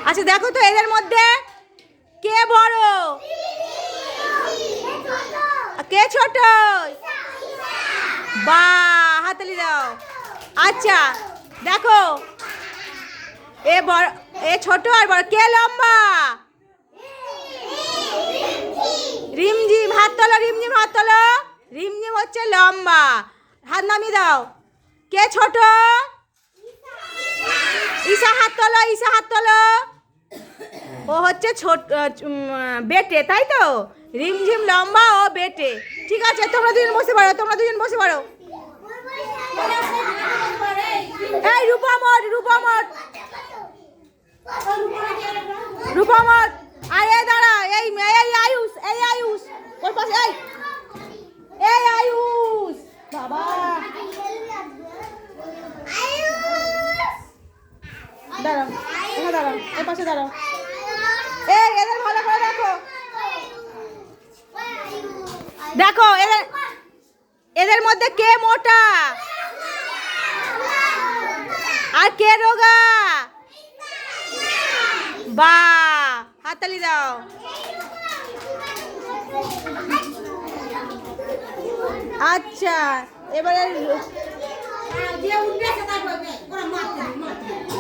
আচ্ছা দেখো তো এদের মধ্যে কে বড় কে ছোট? বাহ, হাততালি দাও। আচ্ছা দেখো এ বড়, এ ছোট আর বড়, কে লম্বা? রিমঝিম, হাত তোলো, রিমঝিম হাত তোলো। রিমঝিম হচ্ছে লম্বা, হাত নামিয়ে দাও। কে ছোট? ঈশা হাত তোলো, ঈশা হাত তোলো। ও হচ্ছে ছোট, বেটে, তাই তো? রিমঝিম লম্বা, ও বেটে। ঠিক আছে, তোমরা দুজন বসে পড়ো, তোমরা দুজন বসে পড়ো। এই রূপমঠ, রূপমঠ, রূপমঠ। আর এই দাঁড়া, এই এই আয়ুষ, এই আয়ুষ ওর পাশে, এই আয়ুষ। বাবা দাঁড়াও, এখানে দাঁড়াও, এর পাশে দাঁড়াও। এই এদের ভালো করে দেখো, দেখো এদের, এদের মধ্যে কে মোটা আর কে রোগা? বাহ, হাততালি দাও। আচ্ছা এবারে